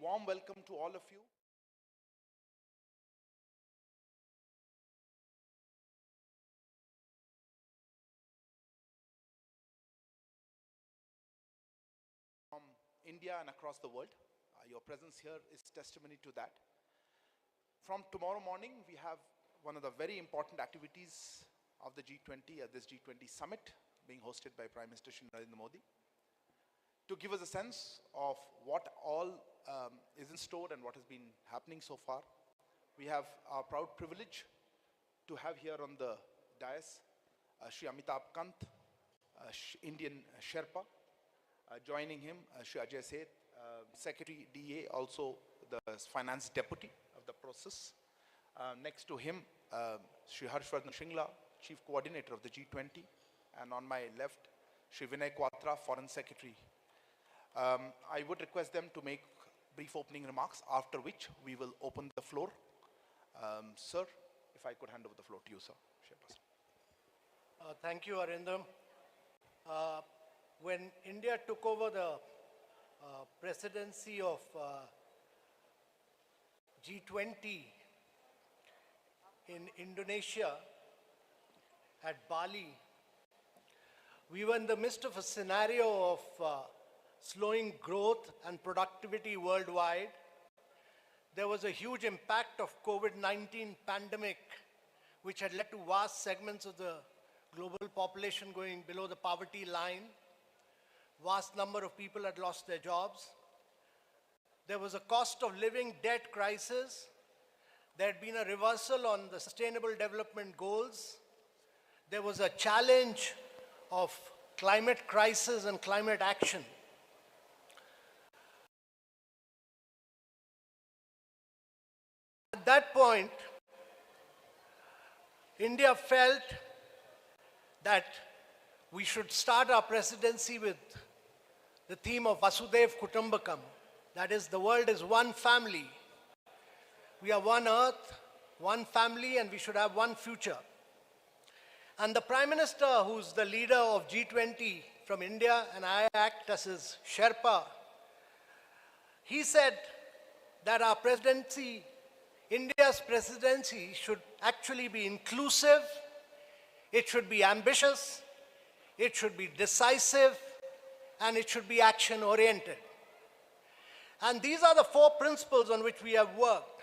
warm welcome to all of you. From India and across the world. Your presence here is testimony to that. From tomorrow morning, we have one of the very important activities of the G20 at this G20 summit being hosted by Prime Minister Shri Narendra Modi. To give us a sense of what all is in store and what has been happening so far, we have our proud privilege to have here on the dais Shri Amitabh Kant, Indian Sherpa. Joining him, Shri Ajay Seth, Secretary DA, also the Finance Deputy of the process. Next to him, Shri Harshvardhan Shringla, Chief Coordinator of the G20. And on my left, Shri Vinay Quatra, Foreign Secretary. I would request them to make brief opening remarks, after which we will open the floor. Sir, if I could hand over the floor to you, sir. Thank you, Arindam. When India took over the presidency of G20 in Indonesia at Bali, we were in the midst of a scenario of slowing growth and productivity worldwide. There was a huge impact of COVID-19 pandemic, which had led to vast segments of the global population going below the poverty line. Vast number of people had lost their jobs. There was a cost of living debt crisis. There had been a reversal on the Sustainable Development Goals. There was a challenge of climate crisis and climate action. At that point, India felt that we should start our presidency with the theme of Vasudev Kutumbakam. That is, the world is one family. We are one earth, one family, and we should have one future. And the Prime Minister, who's the leader of G20 from India, and I act as his Sherpa, he said that our presidency, India's presidency, should actually be inclusive, it should be ambitious, it should be decisive, and it should be action-oriented. And these are the four principles on which we have worked.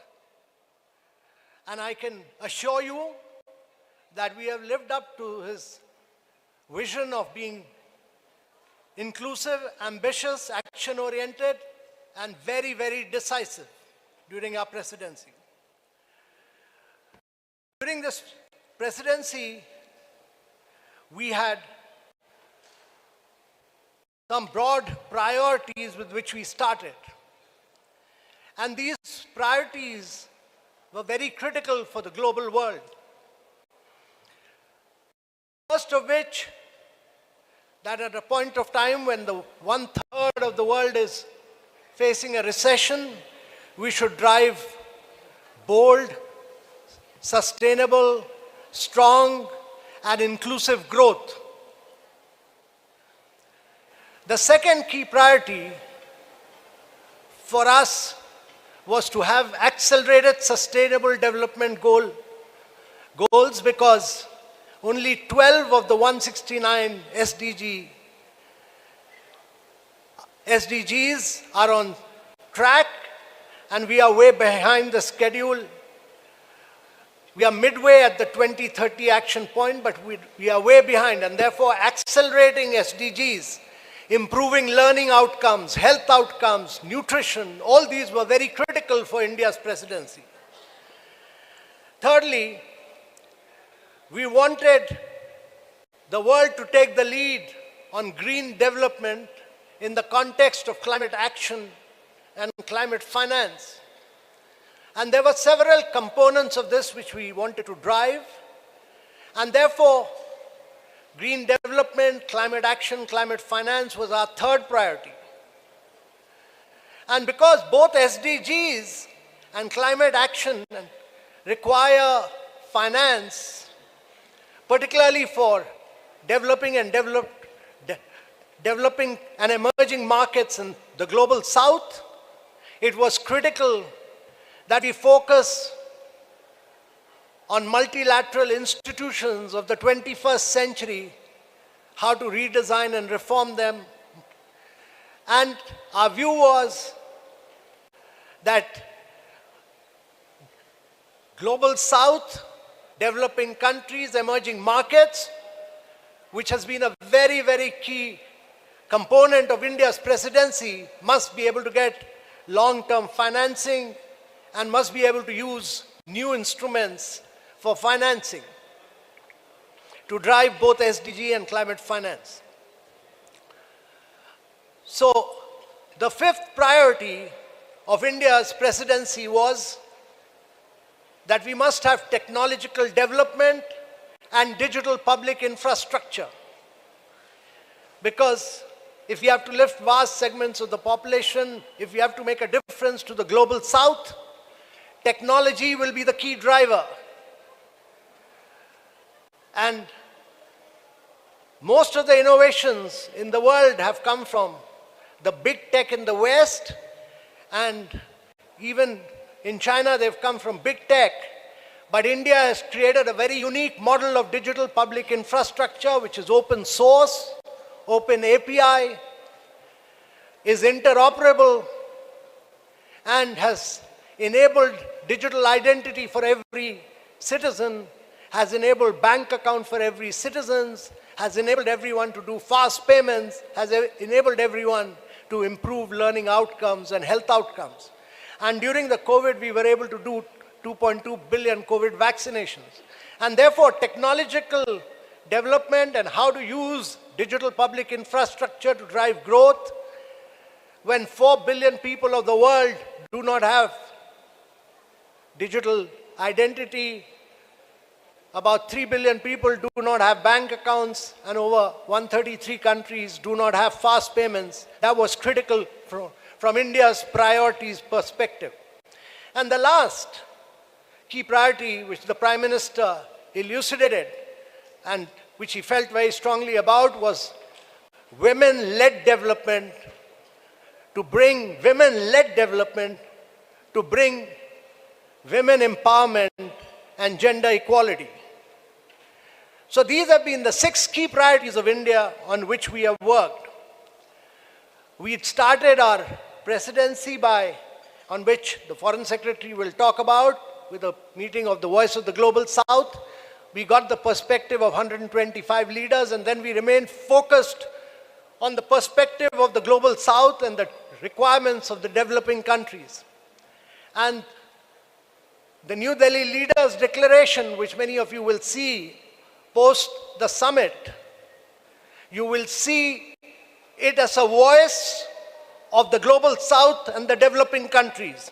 And I can assure you that we have lived up to his vision of being inclusive, ambitious, action-oriented, and very, very decisive during our presidency. During this presidency, we had some broad priorities with which we started. And these priorities were very critical for the global world. First of which, that at a point of time when the 1/3 of the world is facing a recession, we should drive bold, sustainable, strong, and inclusive growth. The second key priority for us was to have accelerated sustainable development goals, because only 12 of the 169 SDGs are on track, and we are way behind the schedule. We are midway at the 2030 action point, but we are way behind, and therefore accelerating SDGs, improving learning outcomes, health outcomes, nutrition, all these were very critical for India's presidency. Thirdly, we wanted the world to take the lead on green development in the context of climate action and climate finance. And there were several components of this which we wanted to drive, and therefore green development, climate action, climate finance was our third priority. And because both SDGs and climate action require finance, particularly for developing and emerging markets in the global south, it was critical that we focus on multilateral institutions of the 21st century, how to redesign and reform them. And our view was that Global South, developing countries, emerging markets, which has been a very, very key component of India's presidency, must be able to get long-term financing and must be able to use new instruments for financing to drive both SDG and climate finance. So, the fifth priority of India's presidency was that we must have technological development and digital public infrastructure. Because if we have to lift vast segments of the population, if we have to make a difference to the global south, technology will be the key driver. And most of the innovations in the world have come from the big tech in the West, and even in China, they've come from big tech. But India has created a very unique model of digital public infrastructure, which is open source, open API, is interoperable, and has enabled digital identity for every citizen, has enabled bank account for every citizen, has enabled everyone to do fast payments, has enabled everyone to improve learning outcomes and health outcomes. And during the COVID, we were able to do 2.2 billion COVID vaccinations. And therefore, technological development and how to use digital public infrastructure to drive growth, when 4 billion people of the world do not have digital identity, about 3 billion people do not have bank accounts, and over 133 countries do not have fast payments. That was critical from India's priorities perspective. And the last key priority, which the Prime Minister elucidated and which he felt very strongly about, was women-led development, to bring women-led development, to bring women empowerment and gender equality. So these have been the 6 key priorities of India on which we have worked. We had started our presidency on which the Foreign Secretary will talk about, with a meeting of the Voice of the Global South. We got the perspective of 125 leaders, and then we remained focused on the perspective of the Global South and the requirements of the developing countries. And the New Delhi Leaders' Declaration, which many of you will see post the summit, you will see it as a voice of the Global South and the developing countries.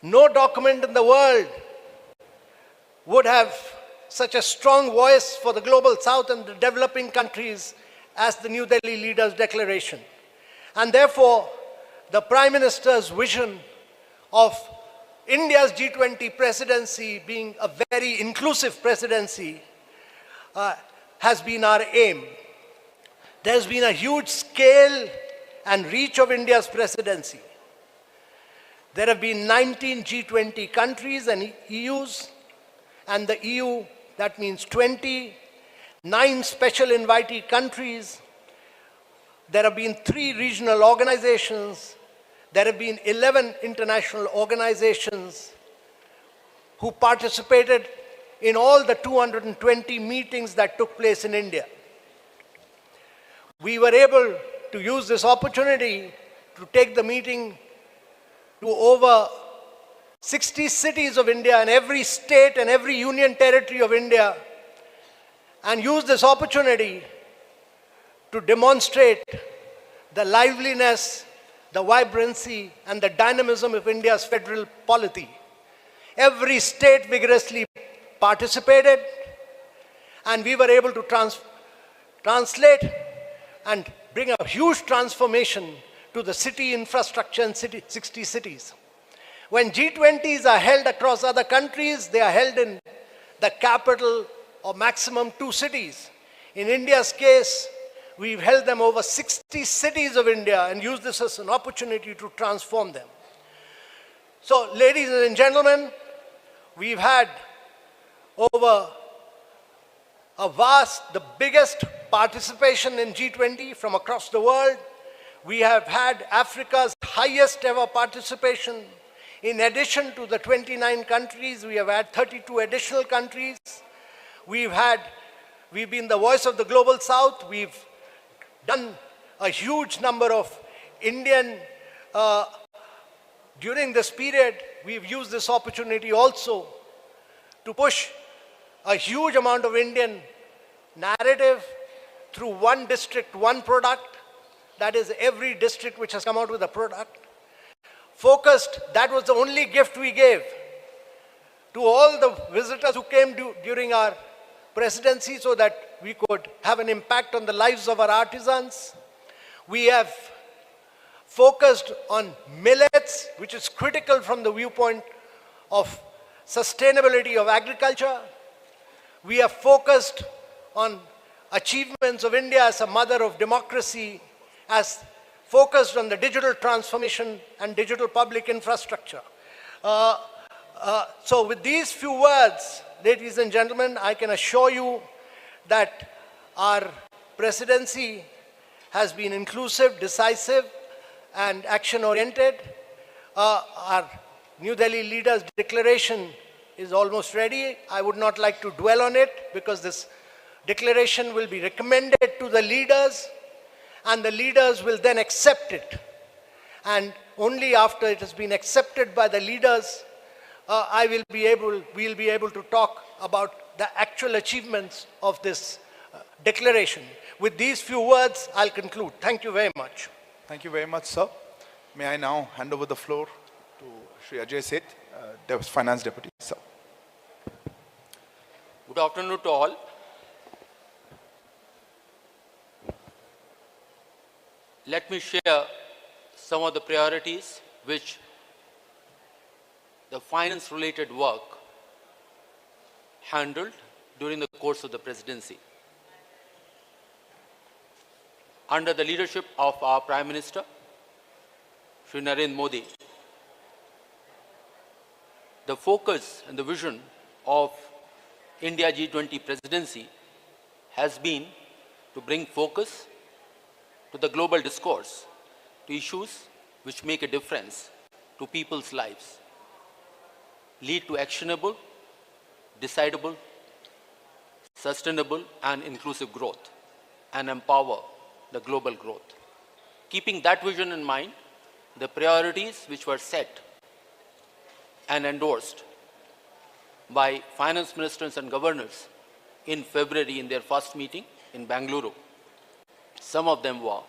No document in the world would have such a strong voice for the Global South and the developing countries as the New Delhi Leaders' Declaration. And therefore, the Prime Minister's vision of India's G20 presidency being a very inclusive presidency has been our aim. There's been a huge scale and reach of India's presidency. There have been 19 G20 countries and EUs, and the EU, that means 20, 9 special invitee countries. There have been 3 regional organizations. There have been 11 international organizations who participated in all the 220 meetings that took place in India. We were able to use this opportunity to take the meeting to over 60 cities of India and every state and every union territory of India, and use this opportunity to demonstrate the liveliness, the vibrancy, and the dynamism of India's federal polity. Every state vigorously participated, and we were able to translate and bring a huge transformation to the city infrastructure in 60 cities. When G20s are held across other countries, they are held in the capital or maximum 2 cities. In India's case, we've held them over 60 cities of India and used this as an opportunity to transform them. So, ladies and gentlemen, we've had over the biggest participation in G20 from across the world. We have had Africa's highest ever participation. In addition to the 29 countries, we have had 32 additional countries. We've been the voice of the Global South. We've done a huge number of during this period, we've used this opportunity also to push a huge amount of Indian narrative through one district, one product. That is, every district which has come out with a product. Focused, that was the only gift we gave to all the visitors who came during our presidency so that we could have an impact on the lives of our artisans. We have focused on millets, which is critical from the viewpoint of sustainability of agriculture. We have focused on achievements of India as a mother of democracy, as focused on the digital transformation and digital public infrastructure. So with these few words, ladies and gentlemen, I can assure you that our presidency has been inclusive, decisive, and action-oriented. Our New Delhi leaders' declaration is almost ready. I would not like to dwell on it because this declaration will be recommended to the leaders and the leaders will then accept it. And only after it has been accepted by the leaders, we'll be able to talk about the actual achievements of this declaration. With these few words, I'll conclude. Thank you very much. Thank you very much, sir. May I now hand over the floor to Shri Ajay Seth, Finance Deputy, sir. Good afternoon to all. Let me share some of the priorities which the finance-related work handled during the course of the presidency. Under the leadership of our Prime Minister, Shri Narendra Modi, the focus and the vision of India G20 presidency has been to bring focus to the global discourse, to issues which make a difference to people's lives, lead to actionable, decidable, sustainable and inclusive growth, and empower the global growth. Keeping that vision in mind, the priorities which were set and endorsed by finance ministers and governors in February in their first meeting in Bangalore, some of them were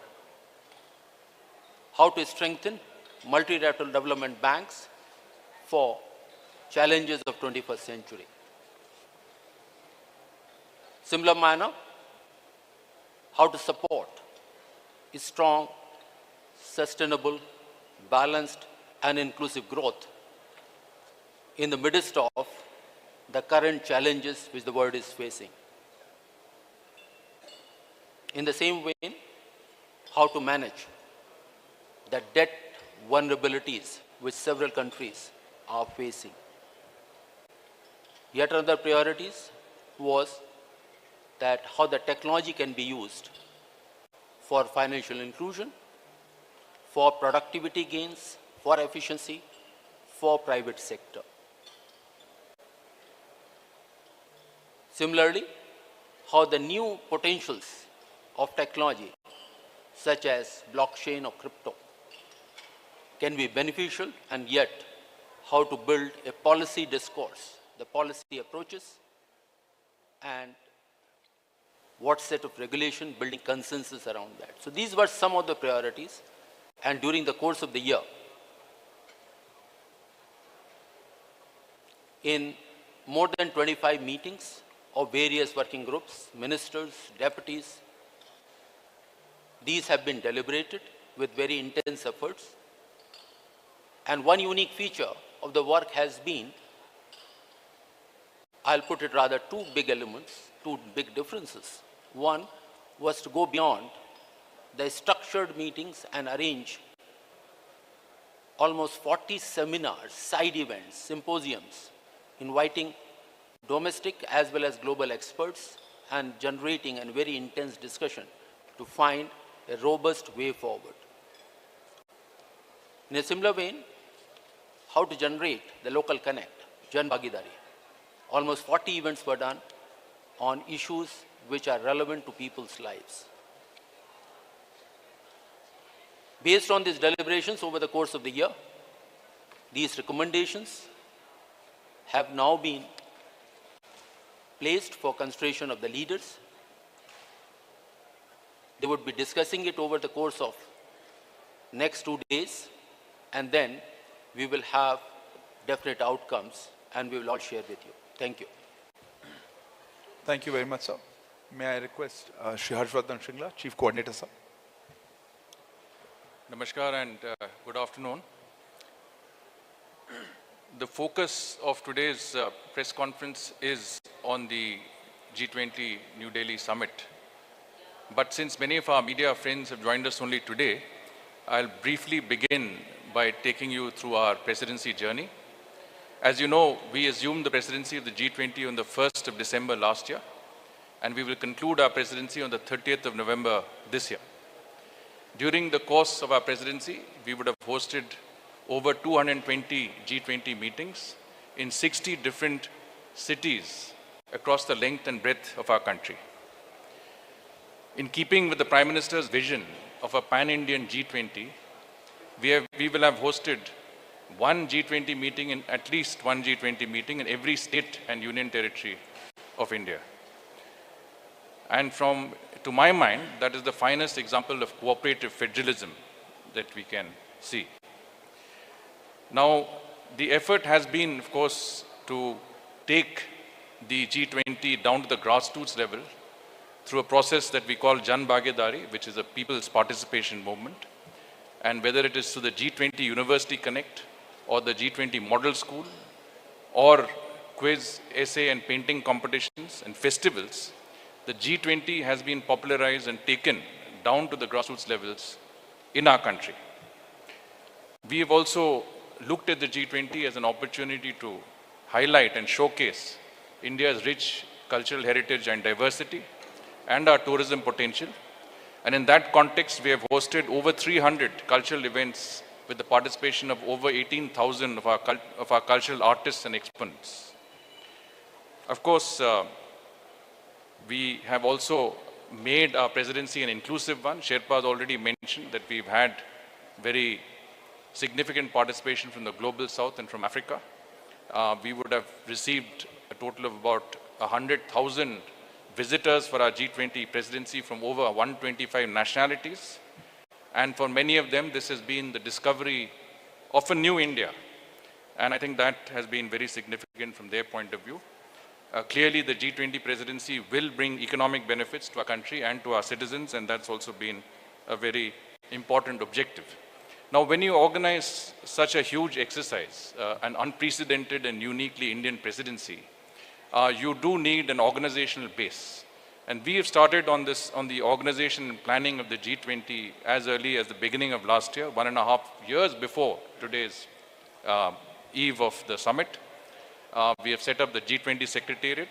how to strengthen multilateral development banks for challenges of 21st century. Similar manner, how to support a strong, sustainable, balanced and inclusive growth in the midst of the current challenges which the world is facing. In the same vein, how to manage the debt vulnerabilities which several countries are facing. Yet another priorities was that how the technology can be used for financial inclusion, for productivity gains, for efficiency, for private sector. Similarly, how the new potentials of technology, such as blockchain or crypto, can be beneficial, and yet how to build a policy discourse, the policy approaches, and what set of regulation, building consensus around that. So these were some of the priorities, and during the course of the year, in more than 25 meetings of various working groups, ministers, deputies, these have been deliberated with very intense efforts. And one unique feature of the work has been, I'll put it rather two big elements, two big differences. One was to go beyond the structured meetings and arrange almost 40 seminars, side events, symposiums, inviting domestic as well as global experts and generating a very intense discussion to find a robust way forward. In a similar vein, how to generate the local connect, Jan Bhagidari. Almost 40 events were done on issues which are relevant to people's lives. Based on these deliberations over the course of the year, these recommendations have now been placed for consideration of the leaders. They would be discussing it over the course of next 2 days, and then we will have definite outcomes and we will all share with you. Thank you. Thank you very much, sir. May I request Shri Harshvardhan Shringla, Chief Coordinator, sir. Namaskar and good afternoon. The focus of today's press conference is on the G20 New Delhi Summit. But since many of our media friends have joined us only today, I'll briefly begin by taking you through our presidency journey. As you know, we assumed the presidency of the G20 on the 1st of December last year, and we will conclude our presidency on the 30th of November this year. During the course of our presidency, we would have hosted over 220 G20 meetings in 60 different cities across the length and breadth of our country. In keeping with the Prime Minister's vision of a pan-Indian G20, we will have hosted one G20 meeting in at least one G20 meeting in every state and union territory of India. And to my mind, that is the finest example of cooperative federalism that we can see. Now, the effort has been, of course, to take the G20 down to the grassroots level through a process that we call Jan Bhagidari, which is a people's participation movement. And whether it is through the G20 University Connect or the G20 Model School or quiz, essay and painting competitions and festivals, the G20 has been popularized and taken down to the grassroots levels in our country. We have also looked at the G20 as an opportunity to highlight and showcase India's rich cultural heritage and diversity and our tourism potential. And in that context, we have hosted over 300 cultural events with the participation of over 18,000 of our cultural artists and exponents. Of course, we have also made our presidency an inclusive one. Sherpa has already mentioned that we've had very significant participation from the global south and from Africa. We would have received a total of about 100,000 visitors for our G20 presidency from over 125 nationalities. And for many of them, this has been the discovery of a new India. And I think that has been very significant from their point of view. Clearly, the G20 presidency will bring economic benefits to our country and to our citizens, and that's also been a very important objective. Now, when you organize such a huge exercise, an unprecedented and uniquely Indian presidency, you do need an organizational base. And we have started on the organization and planning of the G20 as early as the beginning of last year, 1.5 years before today's eve of the summit. We have set up the G20 Secretariat.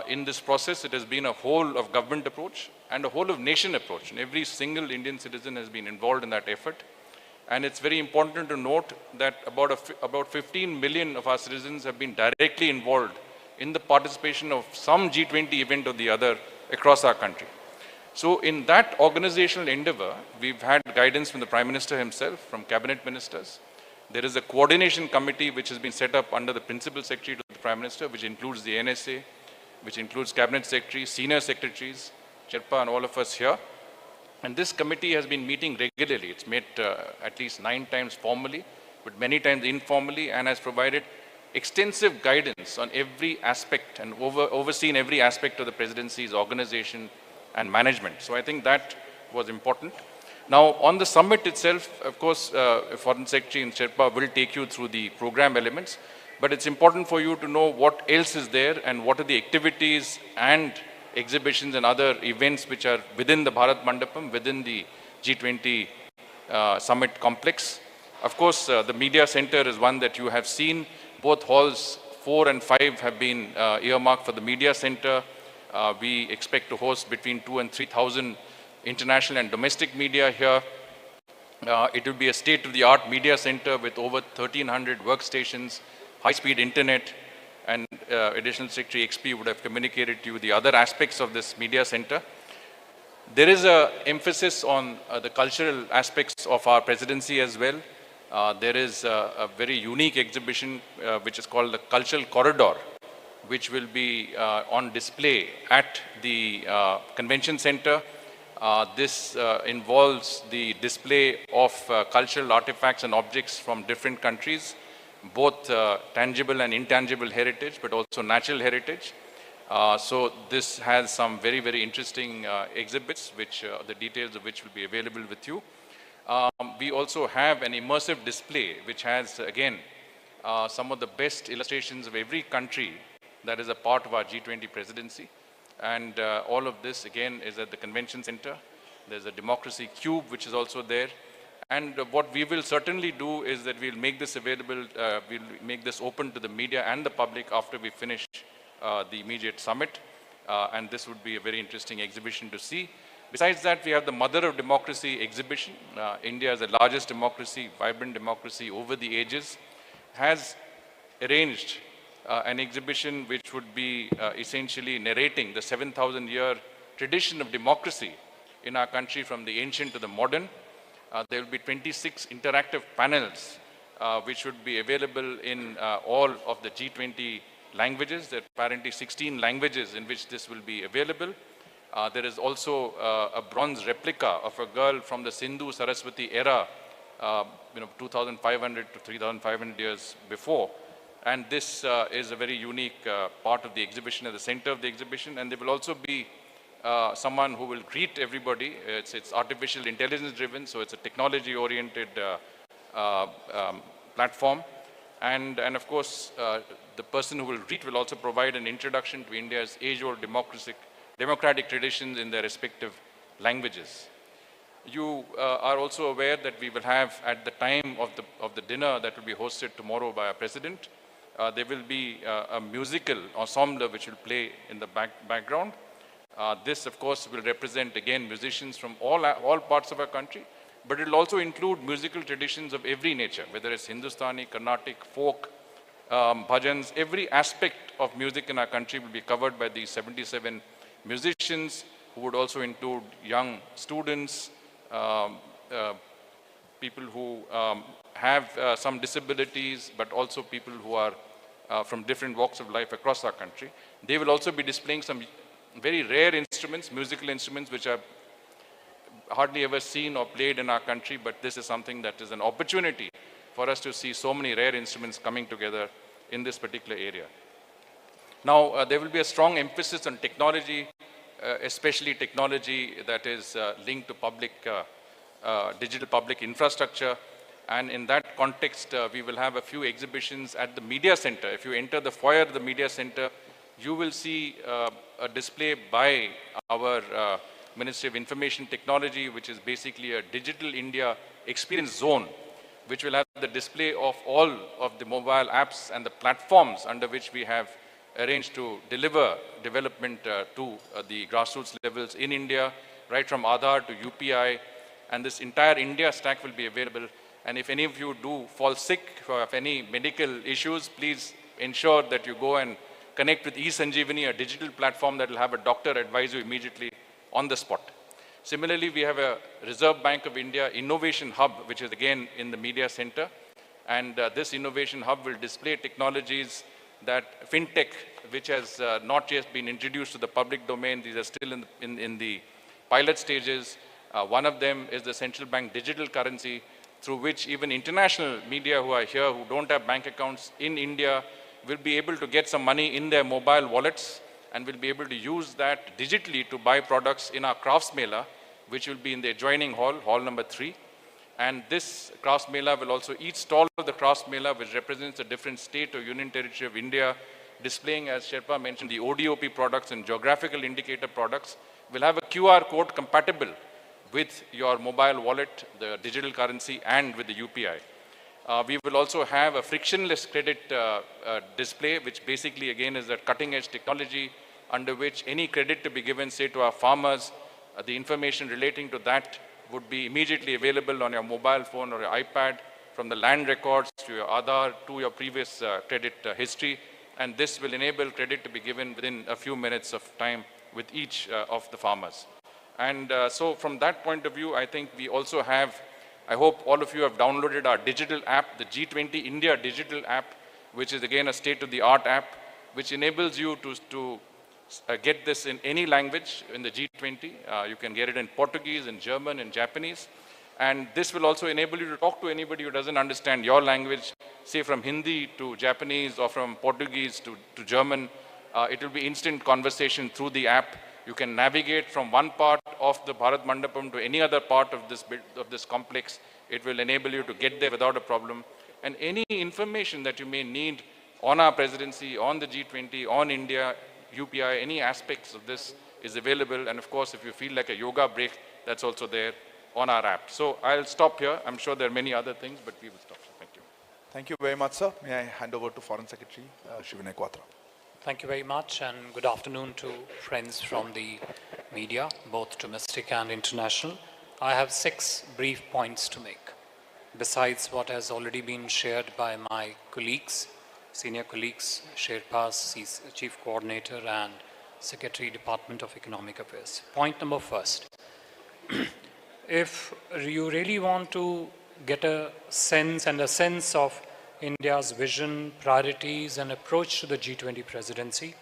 In this process, it has been a whole of government approach and a whole of nation approach. And every single Indian citizen has been involved in that effort. And it's very important to note that about 15 million of our citizens have been directly involved in the participation of some G20 event or the other across our country. So in that organizational endeavor, we've had guidance from the Prime Minister himself, from cabinet ministers. There is a coordination committee which has been set up under the Principal Secretary to the Prime Minister, which includes the NSA, which includes cabinet secretaries, senior secretaries, Sherpa and all of us here. And this committee has been meeting regularly. It's met at least 9 times formally, but many times informally, and has provided extensive guidance on every aspect and overseen every aspect of the presidency's organization and management. So I think that was important. Now, on the summit itself, of course, Foreign Secretary and Sherpa will take you through the program elements, but it's important for you to know what else is there and what are the activities and exhibitions and other events which are within the Bharat Mandapam, within the G20 summit complex. Of course, the media center is one that you have seen. Both halls 4 and 5 have been earmarked for the media center. We expect to host between 2,000 and 3,000 international and domestic media here. It will be a state-of-the-art media center with over 1,300 workstations, high-speed internet, and Additional Secretary XP would have communicated to you the other aspects of this media center. There is an emphasis on the cultural aspects of our presidency as well. There is a very unique exhibition which is called the Cultural Corridor, which will be on display at the convention center. This involves the display of cultural artifacts and objects from different countries, both tangible and intangible heritage, but also natural heritage. So this has some very, very interesting exhibits, which the details of which will be available with you. We also have an immersive display, which has, again, some of the best illustrations of every country that is a part of our G20 presidency. And all of this, again, is at the convention center. There's a democracy cube, which is also there. And what we will certainly do is that we'll make this available, we'll make this open to the media and the public after we finish the immediate summit. And this would be a very interesting exhibition to see. Besides that, we have the Mother of Democracy exhibition. India is the largest democracy, vibrant democracy over the ages, has arranged an exhibition which would be essentially narrating the 7,000-year tradition of democracy in our country from the ancient to the modern. There will be 26 interactive panels which would be available in all of the G20 languages. There are apparently 16 languages in which this will be available. There is also a bronze replica of a girl from the Sindhu Saraswati era, 2,500 to 3,500 years before. And this is a very unique part of the exhibition, at the center of the exhibition. And there will also be someone who will greet everybody. It's artificial intelligence driven, so it's a technology oriented platform. And of course, the person who will greet will also provide an introduction to India's age-old democratic traditions in their respective languages. You are also aware that we will have, at the time of the dinner that will be hosted tomorrow by our president, there will be a musical ensemble which will play in the background. This, of course, will represent, again, musicians from all parts of our country, but it will also include musical traditions of every nature, whether it's Hindustani, Carnatic, folk, bhajans. Every aspect of music in our country will be covered by these 77 musicians, who would also include young students, people who have some disabilities, but also people who are from different walks of life across our country. They will also be displaying some very rare instruments, musical instruments, which are hardly ever seen or played in our country, but this is something that is an opportunity for us to see so many rare instruments coming together in this particular area. Now, there will be a strong emphasis on technology, especially technology that is linked to public, digital public infrastructure. And in that context, we will have a few exhibitions at the media center. If you enter the foyer of the media center, you will see a display by our Ministry of Information Technology, which is basically a Digital India Experience Zone, which will have the display of all of the mobile apps and the platforms under which we have arranged to deliver development to the grassroots levels in India, right from Aadhaar to UPI, and this entire India stack will be available. And if any of you do fall sick or have any medical issues, please ensure that you go and connect with eSanjeevani, a digital platform that will have a doctor advise you immediately on the spot. Similarly, we have a Reserve Bank of India Innovation Hub, which is again in the media center. And this Innovation Hub will display technologies that fintech, which has not yet been introduced to the public domain. These are still in the pilot stages. One of them is the central bank digital currency, through which even international media who are here, who don't have bank accounts in India, will be able to get some money in their mobile wallets and will be able to use that digitally to buy products in our Crafts Mela, which will be in the adjoining hall, hall number 3. And this Crafts Mela will also, each stall of the Crafts Mela, which represents a different state or union territory of India, displaying, as Sherpa mentioned, the ODOP products and geographical indicator products, will have a QR code compatible with your mobile wallet, the digital currency, and with the UPI. We will also have a frictionless credit display, which basically again is a cutting edge technology under which any credit to be given, say to our farmers, the information relating to that would be immediately available on your mobile phone or your iPad, from the land records to your Aadhaar to your previous credit history. And this will enable credit to be given within a few minutes of time with each of the farmers. And so from that point of view, I think we also have, I hope all of you have downloaded our digital app, the G20 India digital app, which is again a state-of-the-art app, which enables you to get this in any language in the G20. You can get it in Portuguese, in German, in Japanese. And this will also enable you to talk to anybody who doesn't understand your language, say from Hindi to Japanese or from Portuguese to German. It will be instant conversation through the app. You can navigate from one part of the Bharat Mandapam to any other part of this complex. It will enable you to get there without a problem. And any information that you may need on our presidency, on the G20, on India, UPI, any aspects of this is available. And of course, if you feel like a yoga break, that's also there on our app. So I'll stop here. I'm sure there are many other things, but we will stop. Thank you. Thank you very much, sir. May I hand over to Foreign Secretary Shivinay Quatra. Thank you very much, and good afternoon to friends from the media, both domestic and international. I have 6 brief points to make, besides what has already been shared by my colleagues, senior colleagues, Sherpas, Chief Coordinator and Secretary, Department of Economic Affairs. Point number first, if you really want to get a sense of India's vision, priorities and approach to the G20 presidency,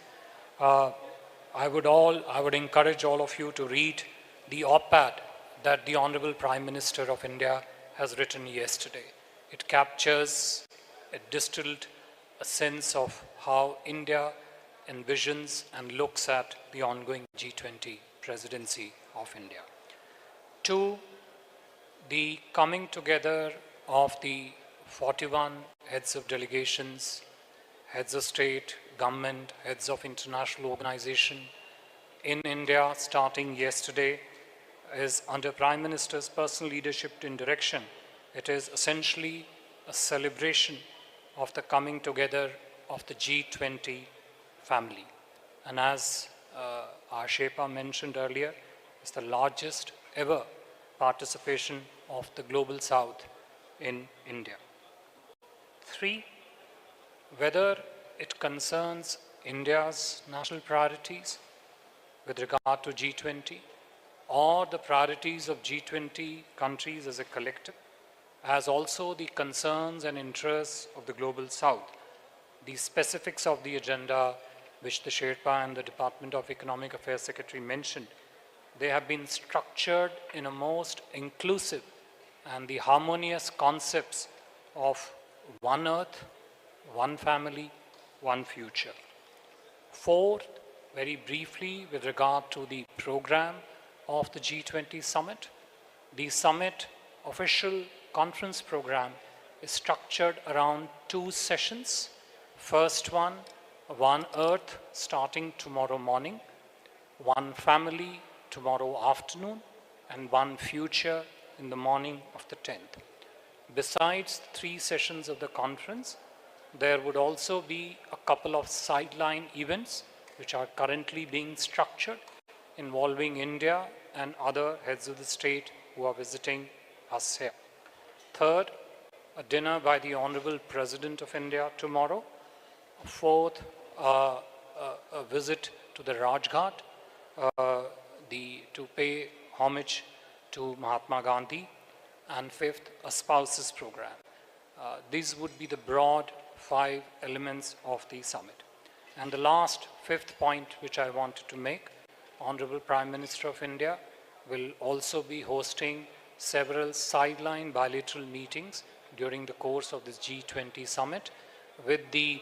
I would encourage all of you to read the op-ed that the Honorable Prime Minister of India has written yesterday. It captures, it distilled a sense of how India envisions and looks at the ongoing G20 presidency of India. 2, the coming together of the 41 heads of delegations, heads of state, government, heads of international organization in India starting yesterday is under Prime Minister's personal leadership and direction. It is essentially a celebration of the coming together of the G20 family. And as our Sherpa mentioned earlier, it's the largest ever participation of the Global South in India. 3, whether it concerns India's national priorities with regard to G20 or the priorities of G20 countries as a collective, as also the concerns and interests of the Global South. The specifics of the agenda which the Sherpa and the Department of Economic Affairs Secretary mentioned, they have been structured in a most inclusive and the harmonious concepts of one earth, one family, one future. 4, very briefly with regard to the program of the G20 summit, the summit official conference program is structured around 2 sessions. First one earth starting tomorrow morning, one family tomorrow afternoon, and one future in the morning of the 10th. Besides 3 sessions of the conference, there would also be a couple of sideline events which are currently being structured involving India and other heads of the state who are visiting us here. 3rd, a dinner by the Honorable President of India tomorrow. 4th, a visit to the Rajghat to pay homage to Mahatma Gandhi. And 5th, a spouses program. These would be the broad 5 elements of the summit. And the last 5th point which I wanted to make, Honorable Prime Minister of India will also be hosting several sideline bilateral meetings during the course of this G20 summit with the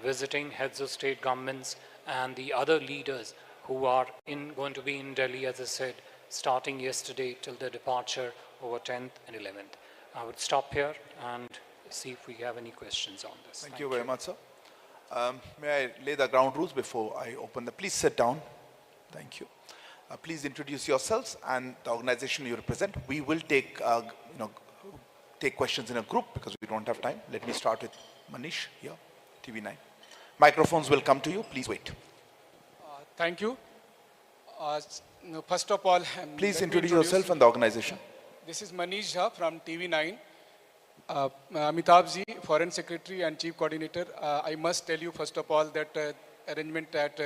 visiting heads of state governments and the other leaders who are going to be in Delhi, as I said, starting yesterday till their departure over 10th and 11th. I would stop here and see if we have any questions on this. Thank you very much, sir. May I lay the ground rules before I open the... Please sit down. Thank you. Please introduce yourselves and the organization you represent. We will take take questions in a group because we don't have time. Let me start with Manish here, TV9. Microphones will come to you. Please wait. Thank you. First of all, Please let me introduce yourself and the organization. This is Manish Jha from TV9. Amitabh Ji, Foreign Secretary and Chief Coordinator. I must tell you, first of all, that arrangement at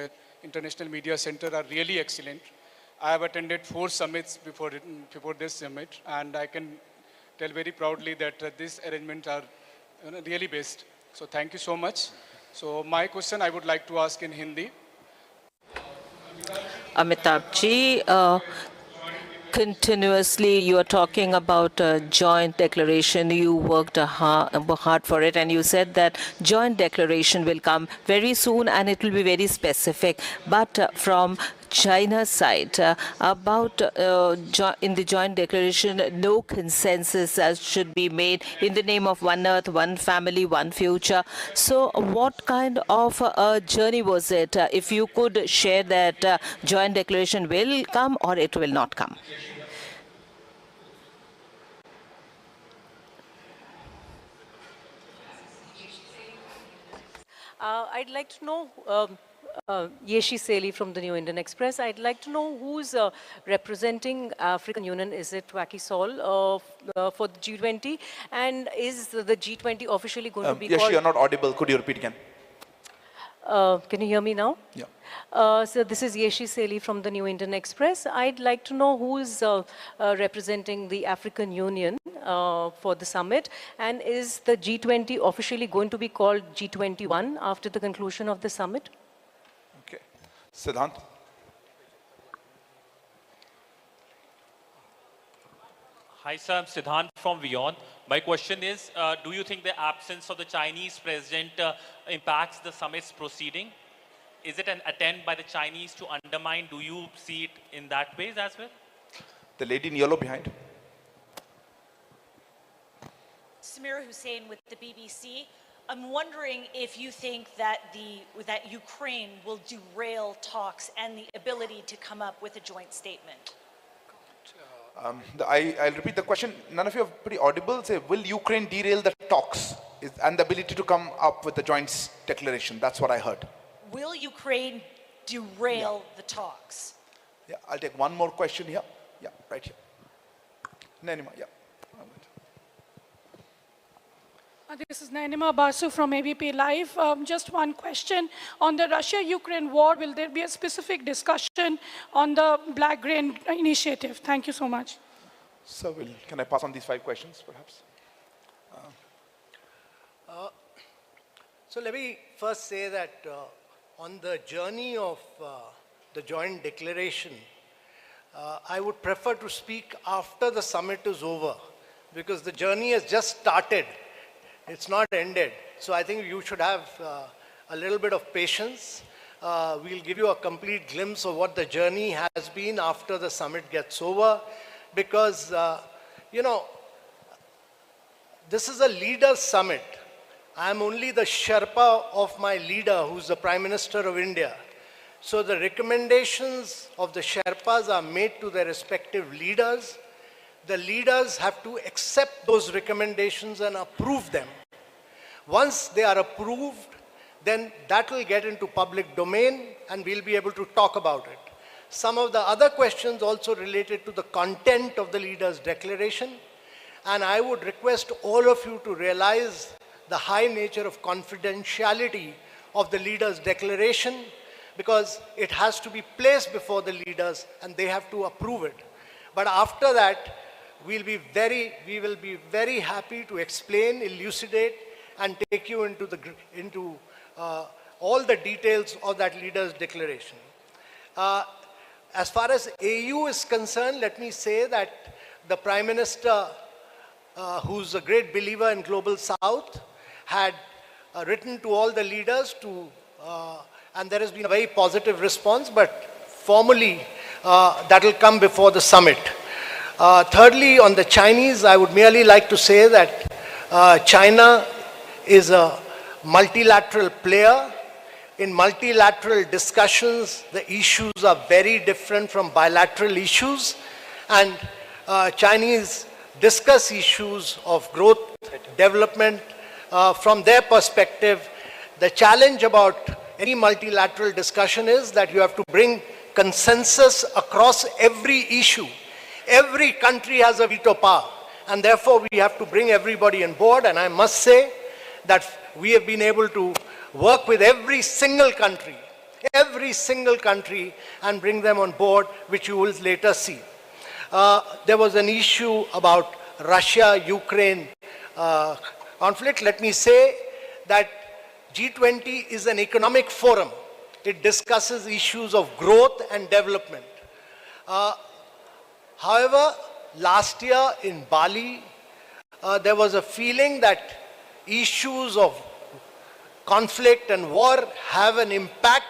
International Media Center are really excellent. I have attended 4 summits before this summit, and I can tell very proudly that these arrangements are really best. So thank you so much. So my question I would like to ask in Hindi. Amitabh Ji, continuously you are talking about a joint declaration. You worked hard for it, and you said that joint declaration will come very soon and it will be very specific. But from China's side, in the joint declaration, no consensus should be made in the name of one earth, one family, one future. So what kind of a journey was it? If you could share that joint declaration will come or it will not come? I'd like to know, Yeshi Seli from the New Indian Express, I'd like to know who's representing African Union. Is it Wacky Sol for the G20? And is the G20 officially going to be Yeshi, called... you're not audible. Could you repeat again? Can you hear me now? Yeah. So this is Yeshi Seli from the New Indian Express. I'd like to know who is representing the African Union for the summit, and is the G20 officially going to be called G21 after the conclusion of the summit? Okay. Siddhant. Hi, sir. I'm Siddhant from WION. My question is, do you think the absence of the Chinese president impacts the summit's proceeding? Is it an attempt by the Chinese to undermine? Do you see it in that way as well? The lady in yellow behind. Samira Hussain with the BBC. I'm wondering if you think that that Ukraine will derail talks and the ability to come up with a joint statement. I'll repeat the question. None of you are pretty audible. Say, will Ukraine derail the talks and the ability to come up with a joint declaration? That's what I heard. Will Ukraine derail the talks? Yeah, I'll take one more question here. Yeah, right here. Nainima, yeah. This is Nainima Basu from ABP Live. Just one question. On the Russia-Ukraine war, will there be a specific discussion on the Black Grain Initiative? Thank you so much. So, can I pass on these 5 questions, perhaps? So let me first say that on the journey of the joint declaration, I would prefer to speak after the summit is over, because the journey has just started. It's not ended. So I think you should have a little bit of patience. We'll give you a complete glimpse of what the journey has been after the summit gets over, because, this is a leaders' summit. I'm only the Sherpa of my leader, who's the Prime Minister of India. So the recommendations of the Sherpas are made to their respective leaders. The leaders have to accept those recommendations and approve them. Once they are approved, then that will get into public domain and we'll be able to talk about it. Some of the other questions also related to the content of the leaders' declaration, and I would request all of you to realize the high nature of confidentiality of the leaders' declaration, because it has to be placed before the leaders and they have to approve it. But after that, we will be very happy to explain, elucidate, and take you into all the details of that leaders' declaration. As far as AU is concerned, let me say that the Prime Minister, who's a great believer in Global South, had written to all the leaders and there has been a very positive response, but formally that will come before the summit. Thirdly, on the Chinese, I would merely like to say that China is a multilateral player. In multilateral discussions, the issues are very different from bilateral issues, and Chinese discuss issues of growth, development from their perspective. The challenge about any multilateral discussion is that you have to bring consensus across every issue. Every country has a veto power, and therefore we have to bring everybody on board. And I must say that we have been able to work with every single country, and bring them on board, which you will later see. There was an issue about Russia-Ukraine conflict. Let me say that G20 is an economic forum. It discusses issues of growth and development. However, last year in Bali, there was a feeling that issues of conflict and war have an impact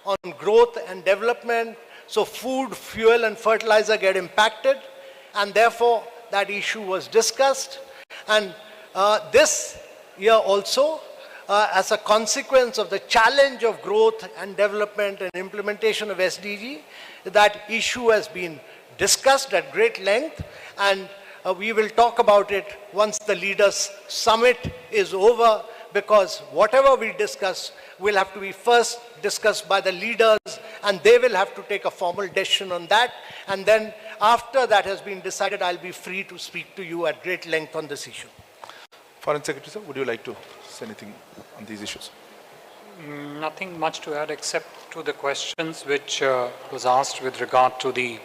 on growth and development. So food, fuel and fertilizer get impacted, and therefore that issue was discussed. And this year also, as a consequence of the challenge of growth and development and implementation of SDG, that issue has been discussed at great length, and we will talk about it once the Leaders' Summit is over, because whatever we discuss will have to be first discussed by the leaders, and they will have to take a formal decision on that. And then after that has been decided, I'll be free to speak to you at great length on this issue. Foreign Secretary, sir, would you like to say anything on these issues? Nothing much to add except to the questions which was asked with regard to the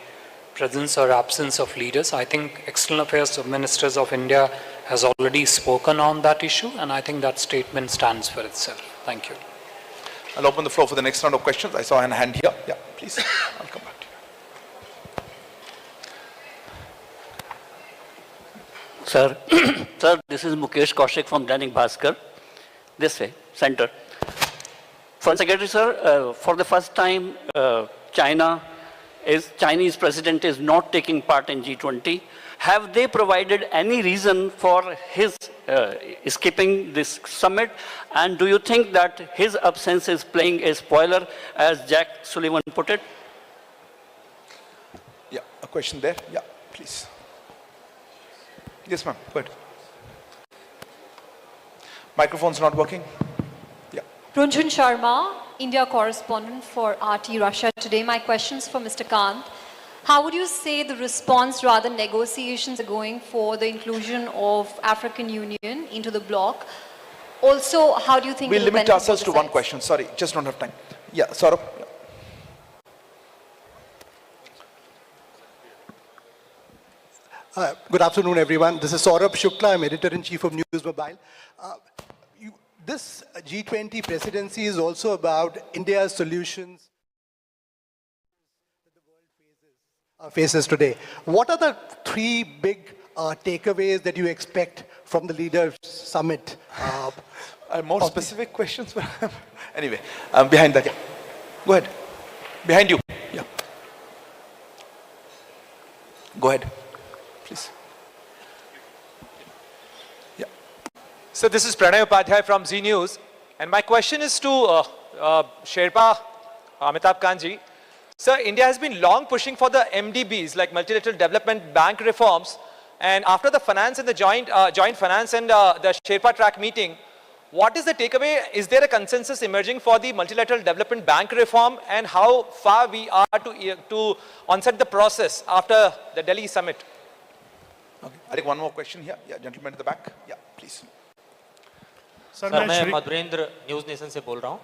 presence or absence of leaders. I think External Affairs Ministers of India has already spoken on that issue, and I think that statement stands for itself. Thank you. I'll open the floor for the next round of questions. I saw a hand here. Yeah, please. I'll come back to you. Sir, sir, this is Mukesh Kaushik from Dainik Bhaskar. This way, center. Foreign Secretary, sir, for the first time, Chinese president is not taking part in G20. Have they provided any reason for his skipping this summit? And do you think that his absence is playing a spoiler, as Jack Sullivan put it? Yeah, a question there. Yeah, please. Yes, ma'am. Go ahead. Microphone's not working. Yeah. Runjhun Sharma, India correspondent for RT Russia Today. My question's for Mr. Kant. How would you say the response, rather negotiations, are going for the inclusion of African Union into the bloc? Also, how do you think we'll limit ourselves to one sides? question. Sorry, just don't have time. Yeah, Saurabh. Good afternoon, everyone. This is Saurabh Shukla. I'm editor-in-chief of News Mobile. This G20 presidency is also about India's solutions that the world faces today. What are the three big takeaways that you expect from the Leaders' Summit? More specific questions? Anyway, behind that, yeah. Go ahead. Behind you. Yeah. Go ahead, please. Yeah. So this is Pranay Upadhyay from Z News, and my question is to Sherpa Amitabh Kantji. Sir, India has been long pushing for the MDBs, like multilateral development bank reforms, and after the finance and the joint finance and the Sherpa track meeting, what is the takeaway? Is there a consensus emerging for the multilateral development bank reform, and how far we are to onset the process after the Delhi summit? Okay. I take one more question here. Yeah, gentleman at the back. Yeah, please. Sir मैं Madhurendra news nation से बोल रहा हूँ.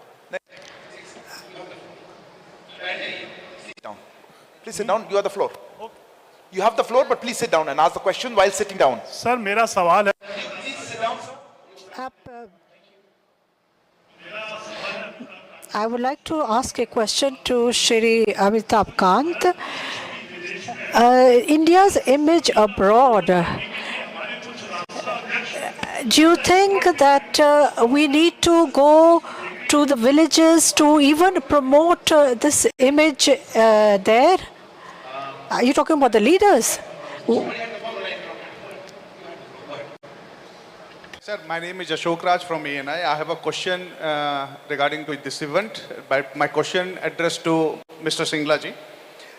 Please sit down. You have the floor. You have the floor, but please sit down and ask the question while sitting down. Sir मेरा सवाल है. I would like to ask a question to Shri Amitabh Kant. India's image abroad. Do you think that we need to go to the villages to even promote this image there? Are you talking about the leaders? Sir, my name is Ashok Raj from ANI. I have a question regarding to this event. My question addressed to Mr. Singla ji.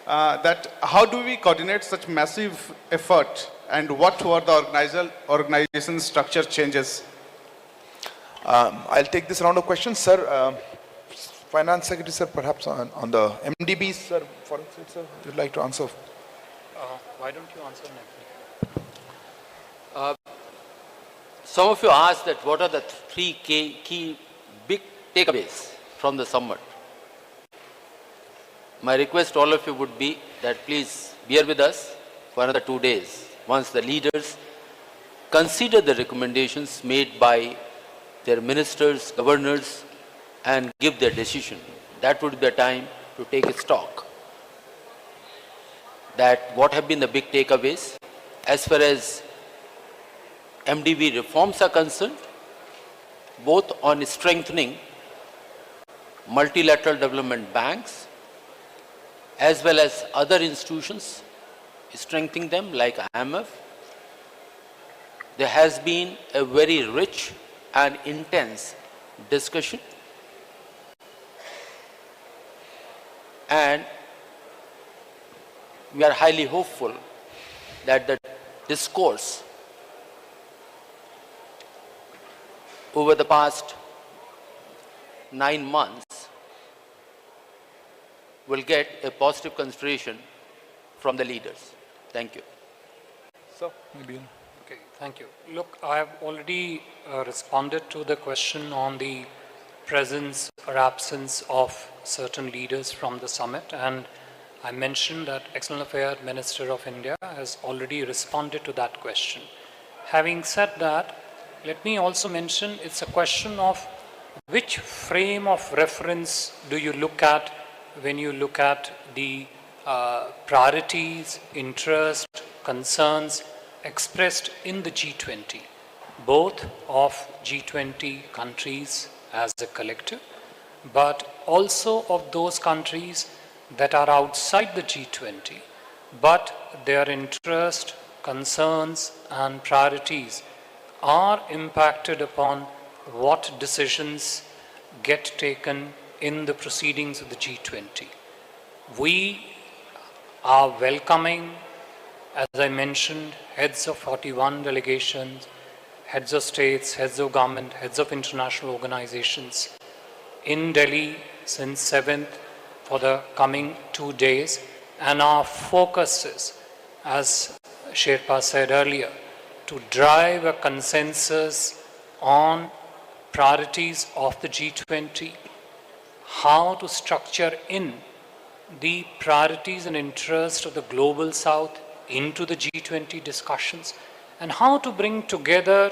That how do we coordinate such massive effort and what were the organization structure changes? I'll take this round of questions, sir. Finance Secretary, sir, perhaps on the MDBs, sir, for instance, sir, you'd like to answer? Why don't you answer next? Some of you asked that what are the three key big takeaways from the summit. My request to all of you would be that please bear with us for another 2 days once the leaders consider the recommendations made by their ministers, governors, and give their decision. That would be the time to take a stock. That what have been the big takeaways as far as MDB reforms are concerned, both on strengthening multilateral development banks as well as other institutions, strengthening them like IMF. There has been a very rich and intense discussion, and we are highly hopeful that the discourse over the past 9 months will get a positive consideration from the leaders. Thank you. So, maybe. Okay, thank you. Look, I have already responded to the question on the presence or absence of certain leaders from the summit, and I mentioned that External Affairs Minister of India has already responded to that question. Having said that, let me also mention it's a question of which frame of reference do you look at when you look at the priorities, interests, concerns expressed in the G20, both of G20 countries as a collective, but also of those countries that are outside the G20, but their interest, concerns, and priorities are impacted upon what decisions get taken in the proceedings of the G20. We are welcoming, as I mentioned, heads of 41 delegations, heads of states, heads of government, heads of international organizations in Delhi since 7th for the coming 2 days. And our focus is, as Sherpa said earlier, to drive a consensus on priorities of the G20, how to structure in the priorities and interests of the global south into the G20 discussions, and how to bring together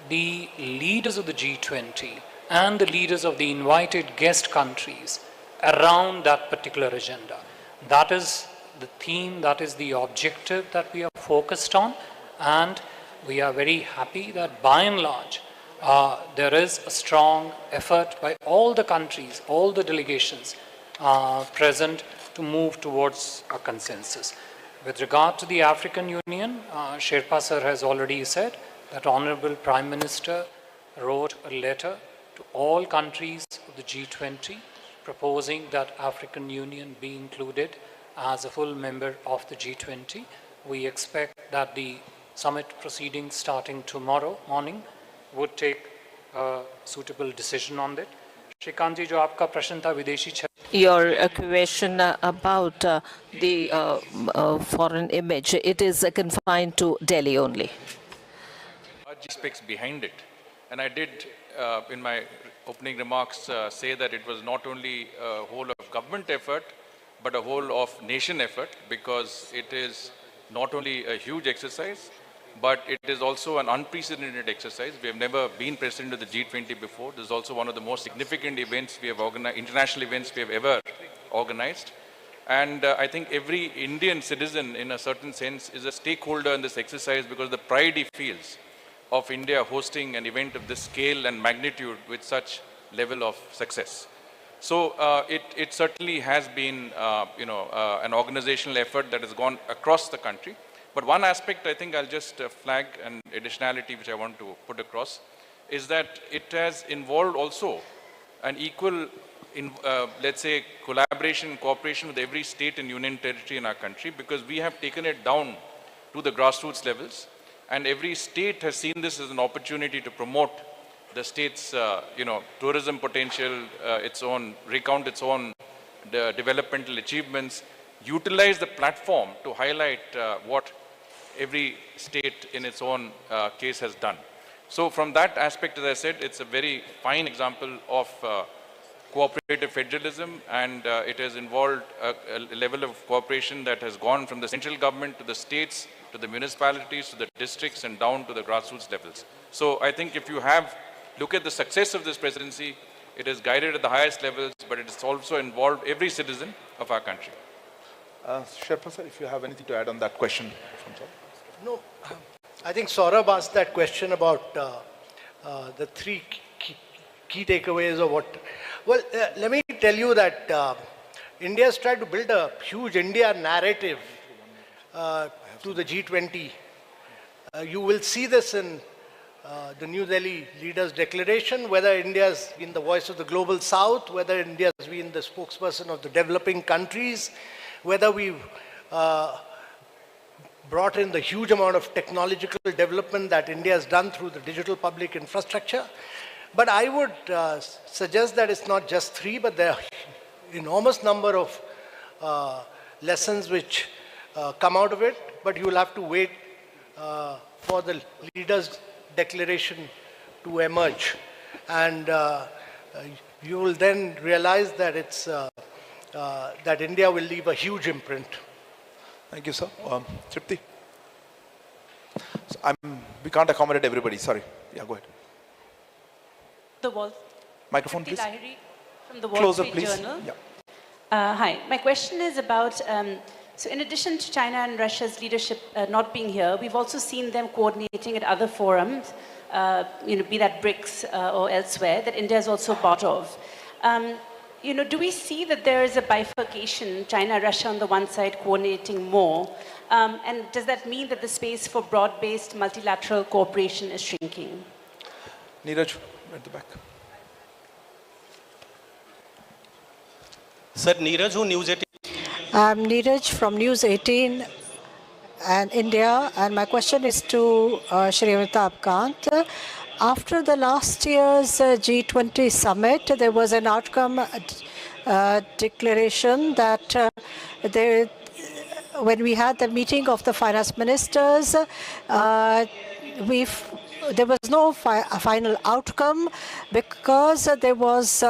the leaders of the G20 and the leaders of the invited guest countries around that particular agenda. That is the theme, that is the objective that we are focused on, and we are very happy that by and large there is a strong effort by all the countries, all the delegations present to move towards a consensus. With regard to the African Union, Sherpa sir has already said that Honorable Prime Minister wrote a letter to all countries of the G20 proposing that African Union be included as a full member of the G20. We expect that the summit proceedings starting tomorrow morning would take a suitable decision on it. Shrikant ji, jo aapka prashn tha videshi Your question about the foreign image, it is confined to Delhi only. Aspects behind it. And I did, in my opening remarks, say that it was not only a whole of government effort, but a whole of nation effort, because it is not only a huge exercise, but it is also an unprecedented exercise. We have never been president of the G20 before. This is also one of the most significant events we have organized, international events we have ever organized. And I think every Indian citizen, in a certain sense, is a stakeholder in this exercise, because the pride he feels of India hosting an event of this scale and magnitude with such level of success. So it certainly has been, an organizational effort that has gone across the country. But one aspect I think I'll just flag, an additionality which I want to put across, is that it has involved also an equal, let's say, collaboration, cooperation with every state and union territory in our country, because we have taken it down to the grassroots levels. And every state has seen this as an opportunity to promote the state's, tourism potential, recount its own developmental achievements, utilize the platform to highlight what every state in its own case has done. So from that aspect, as I said, it's a very fine example of cooperative federalism, and it has involved a level of cooperation that has gone from the central government to the states, to the municipalities, to the districts, and down to the grassroots levels. So I think if you look at the success of this presidency, it is guided at the highest levels, but it has also involved every citizen of our country. Sherpa sir, if you have anything to add on that question. No, I think Saurabh asked that question about the three key takeaways or what. Well, let me tell you that India has tried to build a huge India narrative to the G20. You will see this in the New Delhi Leaders' Declaration, whether India has been the voice of the global south, whether India has been the spokesperson of the developing countries, whether we've brought in the huge amount of technological development that India has done through the digital public infrastructure. But I would suggest that it's not just three, but there are enormous number of lessons which come out of it, but you will have to wait for the Leaders' Declaration to emerge. And you will then realize that it's that India will leave a huge imprint. Thank you, sir. Tripti? So we can't accommodate everybody, sorry. Yeah, go ahead. The Wall. Microphone, Tripti please. Lahiri from the Wall Closer, Street please. Journal. Yeah. Hi, my question is about, so in addition to China and Russia's leadership not being here, we've also seen them coordinating at other forums, be that BRICS or elsewhere, that India is also part of. Do we see that there is a bifurcation, China, Russia on the one side coordinating more? And does that mean that the space for broad-based multilateral cooperation is shrinking? Neeraj, at the back. Sir, Neeraj, who News 18? I'm Neeraj from News 18 and India, and my question is to Shri Amitabh Kant. After the last year's G20 summit, there was an outcome declaration that when we had the meeting of the finance ministers, there was no final outcome because there was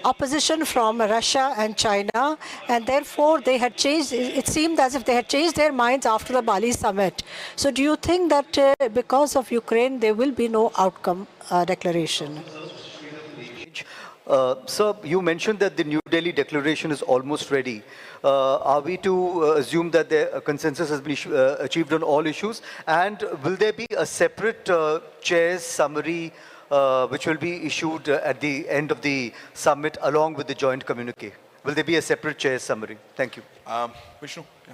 opposition from Russia and China, and therefore they had changed. It seemed as if they had changed their minds after the Bali summit. So do you think that because of Ukraine there will be no outcome declaration? Sir, you mentioned that the New Delhi Declaration is almost ready. Are we to assume that the consensus has been achieved on all issues? And will there be a separate chair's summary which will be issued at the end of the summit along with the joint communique? Will there be a separate chair's summary? Thank you. Vishnu? Yeah.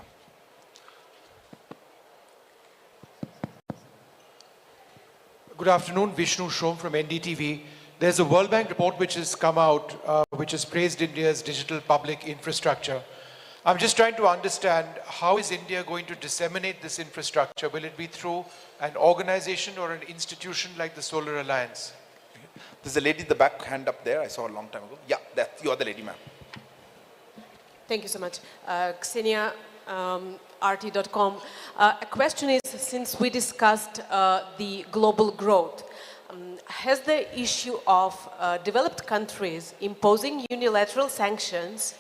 Good afternoon, Vishnu Shom from NDTV. There's a World Bank report which has come out, which has praised India's digital public infrastructure. I'm just trying to understand, how is India going to disseminate this infrastructure? Will it be through an organization or an institution like the Solar Alliance? There's a lady in the back, hand up there, I saw a long time ago. Yeah, you are the lady, ma'am. Thank you so much. Ksenia, RT.com. A question is, since we discussed the global growth, has the issue of developed countries imposing unilateral sanctions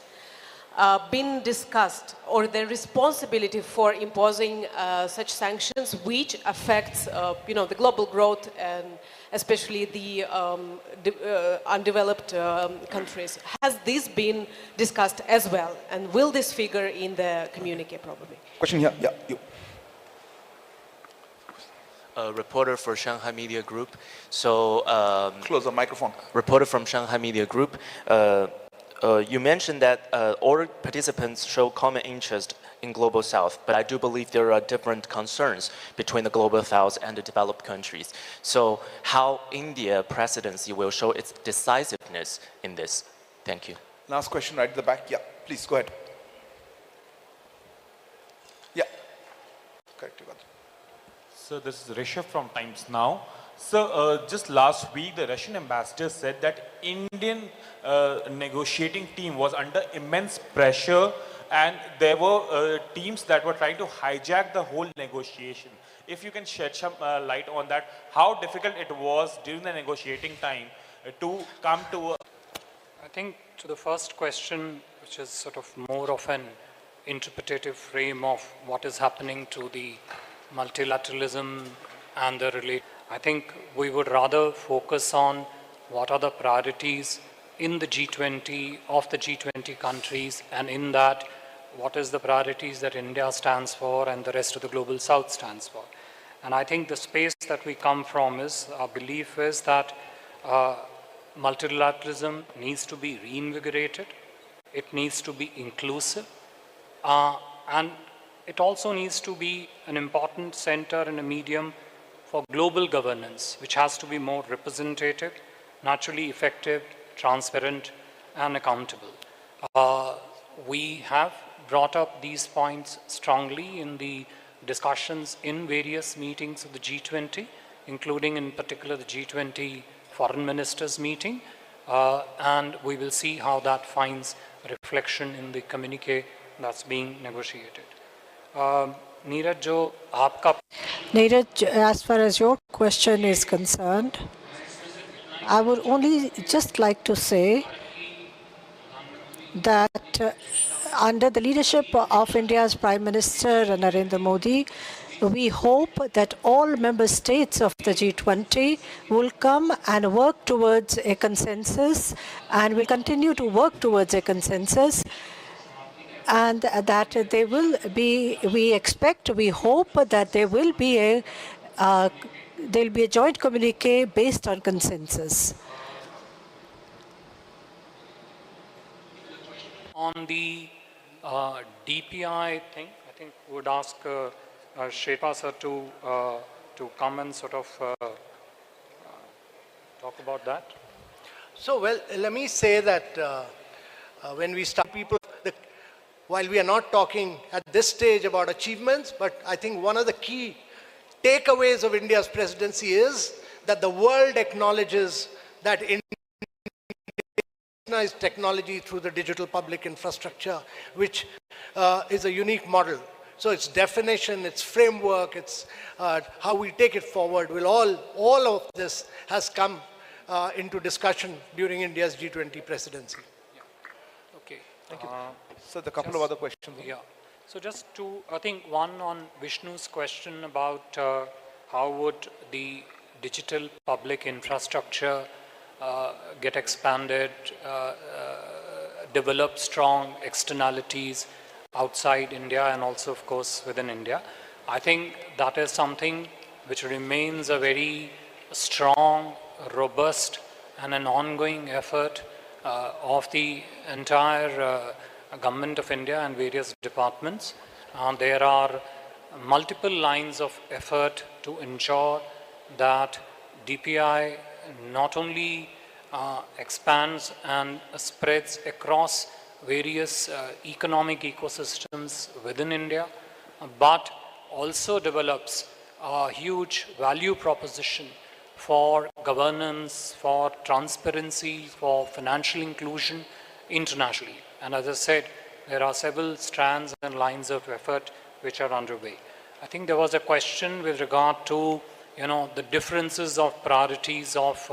been discussed, or the responsibility for imposing such sanctions which affects the global growth and especially the undeveloped countries? Has this been discussed as well, and will this figure in the communique probably? Question here, yeah, you. A reporter for Shanghai Media Group. So close the microphone. Reporter from Shanghai Media Group. You mentioned that all participants show common interest in Global South, but I do believe there are different concerns between the Global South and the developed countries. So how India presidency will show its decisiveness in this? Thank you. Last question right at the back. Yeah, please go ahead. Yeah. So this is Rishabh from Times Now. So just last week, the Russian ambassador said that Indian negotiating team was under immense pressure, and there were teams that were trying to hijack the whole negotiation. If you can shed some light on that, how difficult it was during the negotiating time to come to a... I think to the first question, which is sort of more of an interpretative frame of what is happening to the multilateralism and the relate. I think we would rather focus on what are the priorities in the G20, of the G20 countries, and in that, what is the priorities that India stands for and the rest of the global south stands for. And I think the space that we come from is, our belief is that multilateralism needs to be reinvigorated, it needs to be inclusive, and it also needs to be an important center and a medium for global governance, which has to be more representative, naturally effective, transparent, and accountable. We have brought up these points strongly in the discussions in various meetings of the G20, including in particular the G20 Foreign Ministers meeting, and we will see how that finds reflection in the communique that's being negotiated. Neeraj, as far as your question is concerned, I would only just like to say that under the leadership of India's Prime Minister Narendra Modi, we hope that all member states of the G20 will come and work towards a consensus, and will continue to work towards a consensus, and that they will be, we hope that there will be a joint communique based on consensus. On the DPI thing, I think we would ask Sherpa sir to come and sort of talk about that. So, well, let me say that when we start people, while we are not talking at this stage about achievements, but I think one of the key takeaways of India's presidency is that the world acknowledges that India technology through the digital public infrastructure, which is a unique model. So its definition, its framework, its how we take it forward, will all of this has come into discussion during India's G20 presidency. Yeah. Okay. Thank you. So the couple of other questions. Yeah. So just two, I think one on Vishnu's question about how would the digital public infrastructure get expanded, develop strong externalities outside India and also, of course, within India. I think that is something which remains a very strong, robust, and an ongoing effort of the entire government of India and various departments. There are multiple lines of effort to ensure that DPI not only expands and spreads across various economic ecosystems within India, but also develops a huge value proposition for governance, for transparency, for financial inclusion internationally. And as I said, there are several strands and lines of effort which are underway. I think there was a question with regard to, the differences of priorities of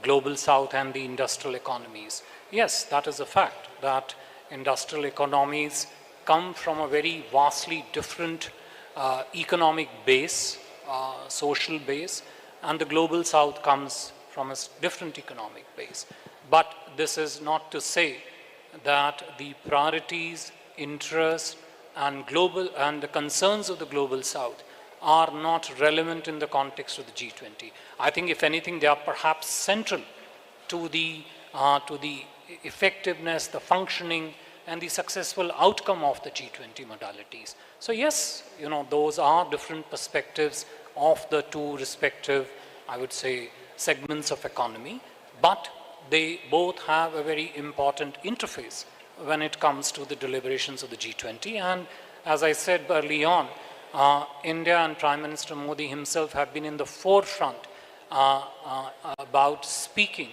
global south and the industrial economies. Yes, that is a fact, that industrial economies come from a very vastly different economic base, social base, and the global south comes from a different economic base. But this is not to say that the priorities, interests, and the concerns of the global south are not relevant in the context of the G20. I think, if anything, they are perhaps central to the effectiveness, the functioning, and the successful outcome of the G20 modalities. So yes, those are different perspectives of the two respective, I would say, segments of economy, but they both have a very important interface when it comes to the deliberations of the G20. And as I said early on, India and Prime Minister Modi himself have been in the forefront about speaking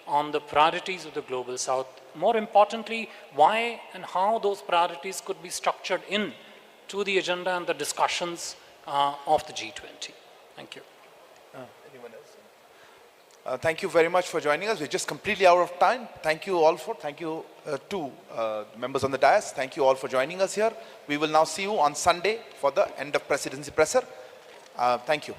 on the priorities of the Global South. More importantly, why and how those priorities could be structured in to the agenda and the discussions of the G20. Thank you. Anyone else? Thank you very much for joining us. We're just completely out of time. Thank you all thank you to members on the dais. Thank you all for joining us here. We will now see you on Sunday for the end of presidency presser. Thank you.